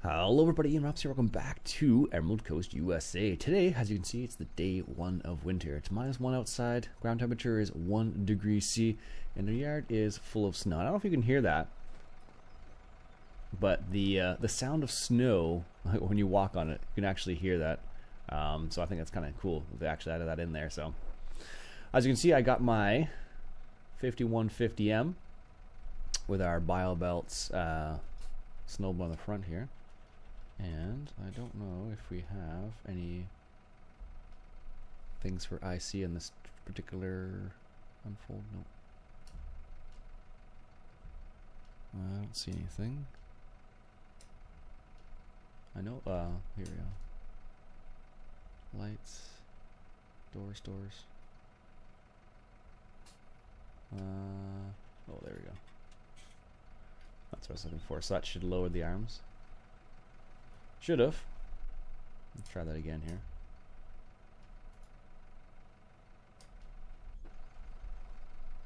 Hello everybody, Iain Robson here. Welcome back to Emerald Coast, USA. Today, as you can see, it's the day 1 of winter. It's -1 outside, ground temperature is 1 degree C, and the yard is full of snow. I don't know if you can hear that, but the sound of snow, when you walk on it, you can actually hear that. So I think that's kind of cool if they actually added that in there. So, as you can see, I got my 5150M with our bio belts snowball on the front here. And I don't know if we have any things for IC in this particular unfold. No. I don't see anything. I know, here we go. Lights, doors. Oh, there we go. That's what I was looking for. So that should lower the arms. Should have. Let's try that again here.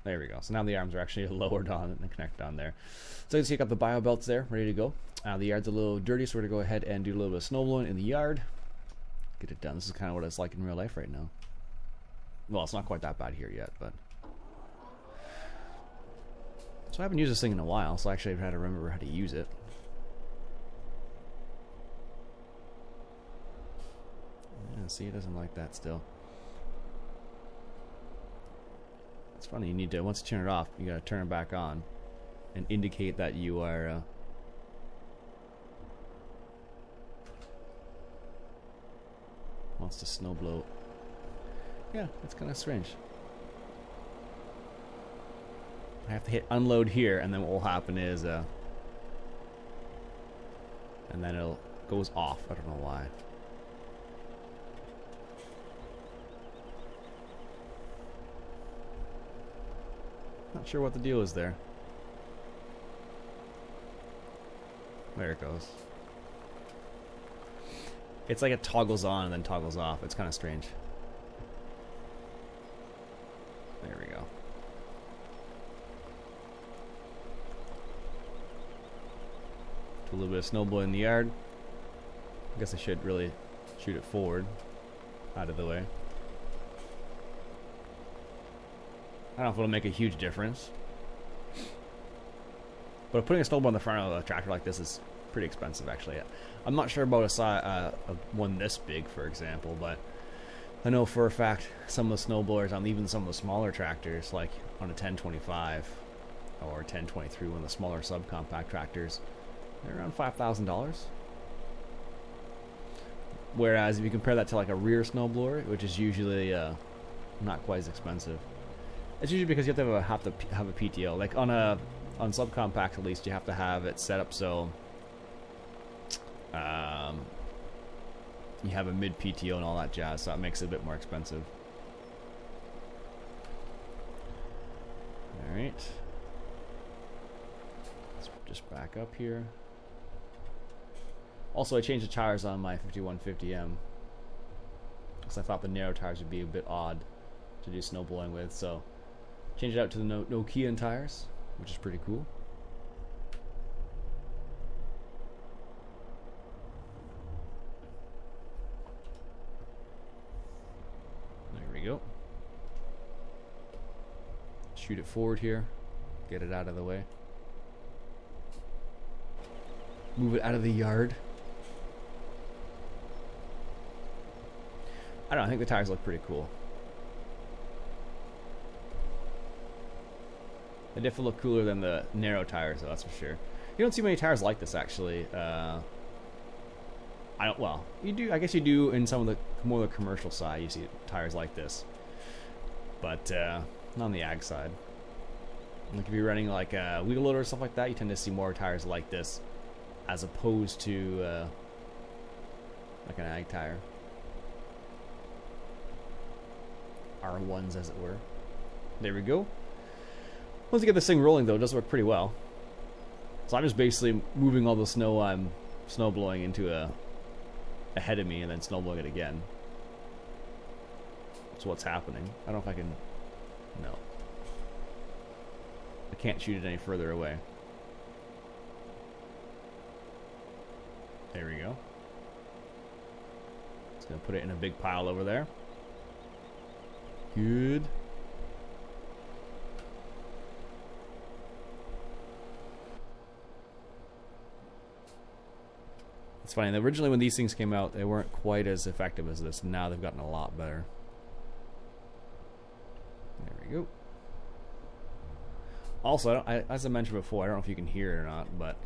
There we go. So now the arms are actually lowered on and connected on there. So you can see I got the bio belts there ready to go. The yard's a little dirty, so we're going to go ahead and do a little bit of snow blowing in the yard. Get it done. This is kind of what it's like in real life right now. Well, it's not quite that bad here yet, but... So I haven't used this thing in a while, so actually I've had to remember how to use it. Yeah, see, it doesn't like that still. It's funny, you need to, once you turn it off, you gotta turn it back on and indicate that you are wants to snow blow. Yeah, it's kind of strange. I have to hit unload here, and then what will happen is and then it goes off. I don't know why. Not sure what the deal is there. There it goes. It's like it toggles on and then toggles off. It's kind of strange. There we go. Do a little bit of snowball in the yard. I guess I should really shoot it forward, out of the way. I don't know if it'll make a huge difference, but putting a snowball in the front of a tractor like this is pretty expensive, actually. I'm not sure about a one this big, for example, but I know for a fact some of the snowblowers on even some of the smaller tractors, like on a 1025 or 1023, one of the smaller subcompact tractors, they're around $5,000. Whereas if you compare that to like a rear snowblower, which is usually not quite as expensive, it's usually because you have to have a PTO. Like on subcompact, at least, you have to have it set up so you have a mid PTO and all that jazz, so it makes it a bit more expensive. All right, let's just back up here. Also, I changed the tires on my 5150M because I thought the narrow tires would be a bit odd to do snow blowing with, so changed it out to the Nokian tires, which is pretty cool. There we go. Shoot it forward here, get it out of the way. Move it out of the yard. I don't know, I think the tires look pretty cool. They definitely look cooler than the narrow tires, though, that's for sure. You don't see many tires like this, actually. Well, you do. I guess you do in some of the more the commercial side. You see tires like this, but not on the ag side. Like if you're running like a wheel loader or stuff like that, you tend to see more tires like this, as opposed to like an ag tire. R1s, as it were. There we go. Once you get this thing rolling, though, it does work pretty well. So I'm just basically moving all the snow I'm snow blowing into ahead of me and then snow blowing it again. That's what's happening. I don't know if I can... No. I can't shoot it any further away. There we go. Just gonna put it in a big pile over there. Good. It's funny, originally when these things came out, they weren't quite as effective as this. Now they've gotten a lot better. There we go. Also, as I mentioned before, I don't know if you can hear it or not, but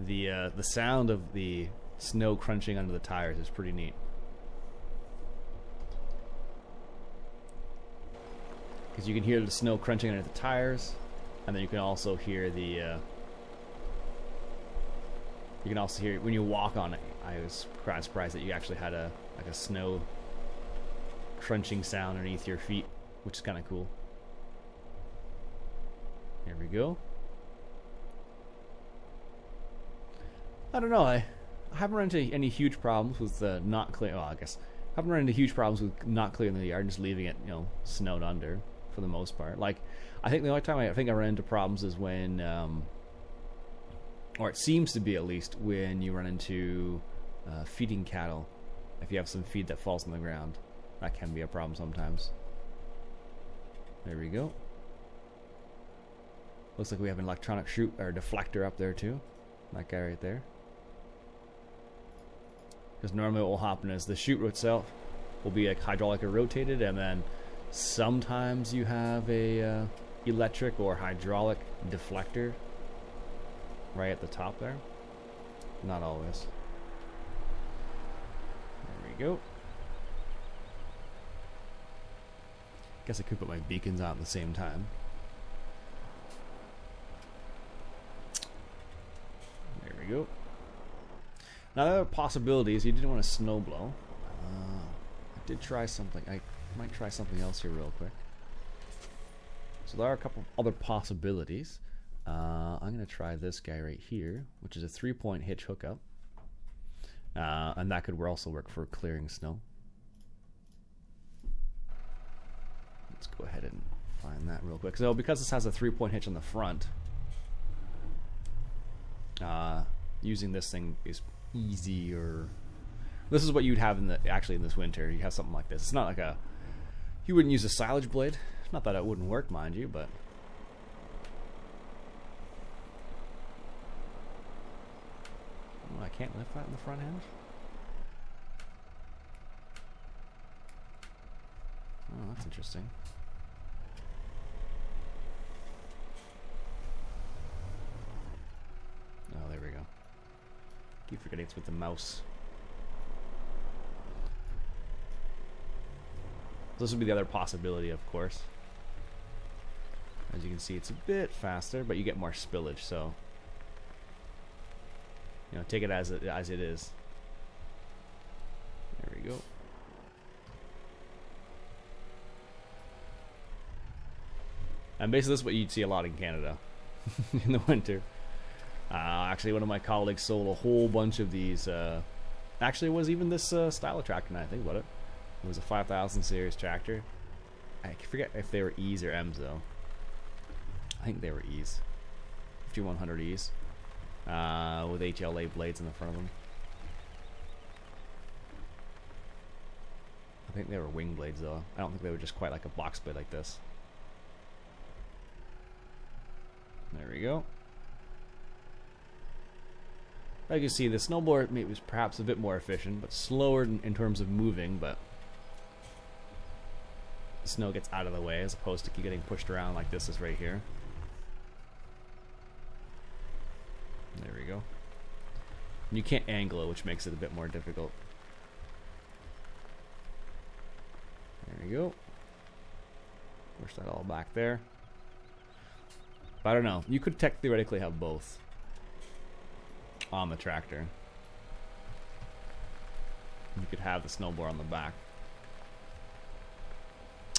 the sound of the snow crunching under the tires is pretty neat. Because you can hear the snow crunching under the tires, and then you can also hear the you can also hear it when you walk on it. I was quite surprised that you actually had a snow crunching sound underneath your feet, which is kind of cool. There we go. I don't know. I haven't run into any huge problems with not clear. Well, I guess I haven't run into huge problems with not clearing the yard and just leaving it, you know, snowed under for the most part. Like, I think the only time I run into problems is when, or it seems to be at least, when you run into feeding cattle. If you have some feed that falls on the ground, that can be a problem sometimes. There we go. Looks like we have an electronic chute or deflector up there too. That guy right there. Because normally what will happen is the chute itself will be like hydraulically rotated, and then sometimes you have a electric or hydraulic deflector right at the top there. Not always. There we go. Guess I could put my beacons on at the same time. There we go. Now the other possibility is you didn't want to snow blow. I did try something. I might try something else here real quick. So there are a couple other possibilities. I'm going to try this guy right here, which is a 3-point hitch hookup. And that could also work for clearing snow. Let's go ahead and find that real quick. So because this has a 3-point hitch on the front, using this thing is easier. This is what you'd have in actually in this winter. You have something like this. It's not like you wouldn't use a silage blade. Not that it wouldn't work, mind you, but oh, I can't lift that in the front end. Oh, that's interesting. Oh, there we go. Keep forgetting it's with the mouse. This would be the other possibility, of course. As you can see, it's a bit faster, but you get more spillage, so you know, take it as it is. There we go. And basically, this is what you'd see a lot in Canada in the winter. Actually, one of my colleagues sold a whole bunch of these. Actually, it was even this style of tractor, now I think about it. It was a 5000 series tractor. I forget if they were E's or M's, though. I think they were E's. 5100 E's. With HLA blades in the front of them. I think they were wing blades, though. I don't think they were just quite like a box blade like this. There we go. As you can see, the snowboard was perhaps a bit more efficient, but slower in terms of moving, but the snow gets out of the way as opposed to getting pushed around like this is right here. There we go. And you can't angle it, which makes it a bit more difficult. There we go. Push that all back there. But I don't know. You could theoretically have both on the tractor. You could have the snowboard on the back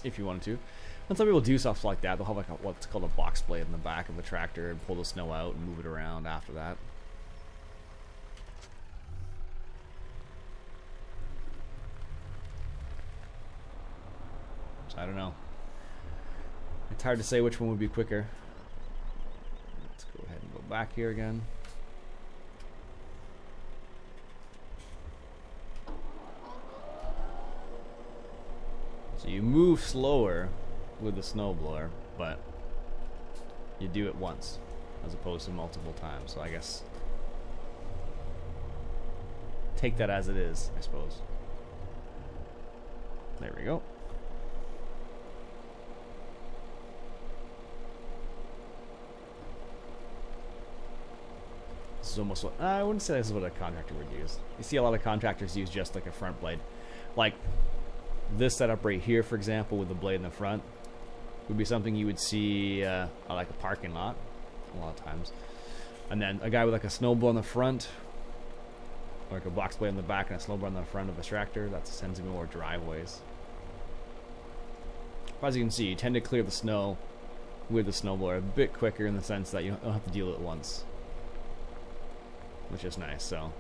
if you wanted to. And some people do stuff like that. They'll have like what's called a box blade in the back of the tractor and pull the snow out and move it around after that. So I don't know. It's hard to say which one would be quicker. Let's go ahead and go back here again. So you move slower with the snowblower, but you do it once as opposed to multiple times. So I guess take that as it is, I suppose. There we go. This is almost what I wouldn't say this is what a contractor would use. You see a lot of contractors use just like a front blade. Like this setup right here, for example, with the blade in the front would be something you would see at like a parking lot a lot of times. And then a guy with like a snowblower in the front, or like a box blade in the back and a snowblower in the front of a tractor, that tends to be more driveways. As you can see, you tend to clear the snow with the snowblower a bit quicker in the sense that you don't have to deal with it once, which is nice. So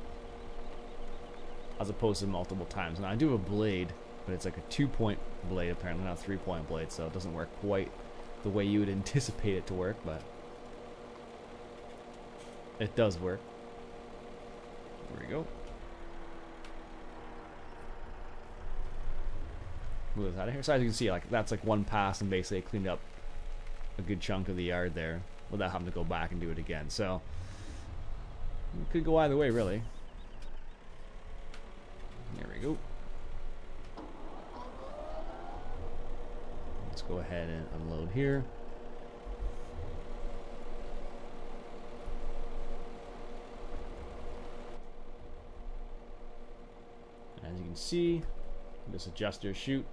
as opposed to multiple times. And I do have a blade, but it's like a 2-point blade apparently, not a 3-point blade, so it doesn't work quite the way you would anticipate it to work, but it does work. There we go. Move this out of here. So as you can see, like that's like one pass and basically cleaned up a good chunk of the yard there without having to go back and do it again. So it could go either way, really. There we go. Let's go ahead and unload here. As you can see, just adjust your chute.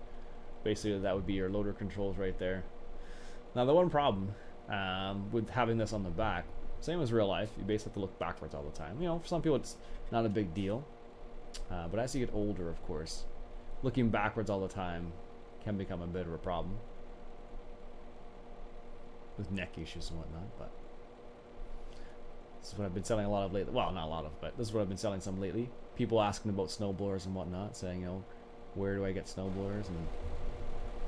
Basically, that would be your loader controls right there. Now, the one problem with having this on the back, same as real life, you basically have to look backwards all the time. You know, for some people, it's not a big deal. But as you get older, of course, looking backwards all the time can become a bit of a problem with neck issues and whatnot. But this is what I've been selling a lot of lately. Well, not a lot of, but this is what I've been selling some lately. People asking about snowblowers and whatnot, saying, you know, where do I get snowblowers and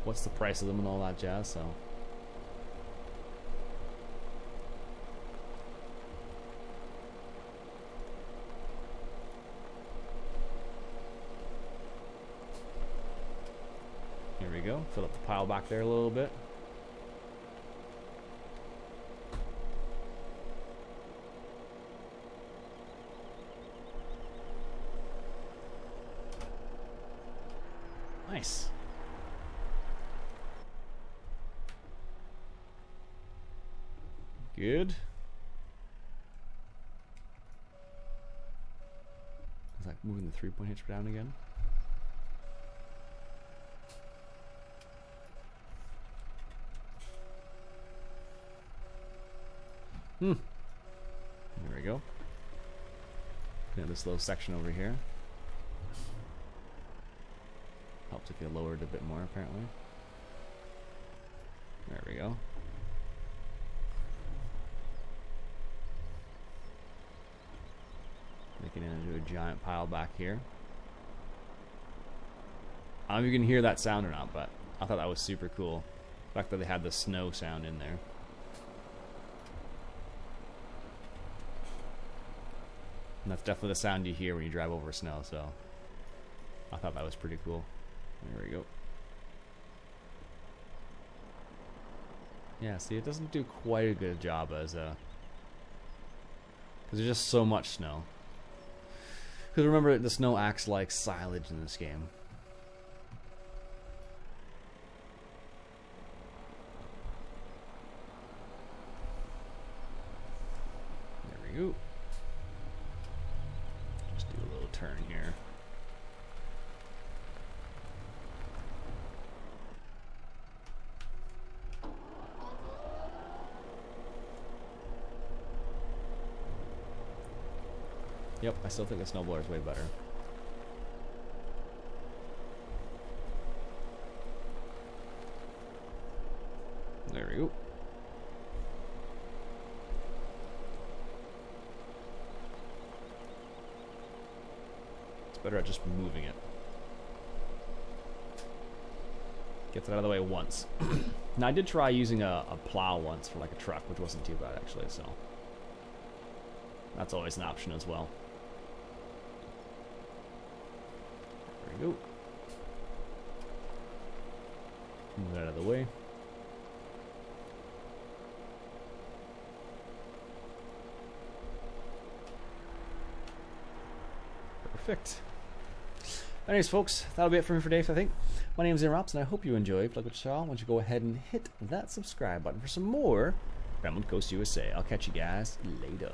what's the price of them and all that jazz. So here we go. Fill up the pile back there a little bit. Nice. Good. Is that moving the 3-point hitch down again? There we go. Got this little section over here. Helps if you lowered a bit more, apparently. There we go. Making it into a giant pile back here. I don't know if you can hear that sound or not, but I thought that was super cool. The fact that they had the snow sound in there. And that's definitely the sound you hear when you drive over snow, so I thought that was pretty cool. There we go. Yeah, see, it doesn't do quite a good job as a... because there's just so much snow. Because remember, the snow acts like silage in this game. There we go. Just do a little turn here. Yep, I still think the snowblower is way better. There we go. It's better at just moving it. Gets it out of the way once. Now I did try using a plow once for like a truck, which wasn't too bad actually, so that's always an option as well. There we go. Move that out of the way. Perfect. Anyways, folks, that'll be it for me for today, I think. My name is Iain Robson. I hope you enjoyed. If you like what you saw, why don't you go ahead and hit that subscribe button for some more Gremlin Coast USA. I'll catch you guys later.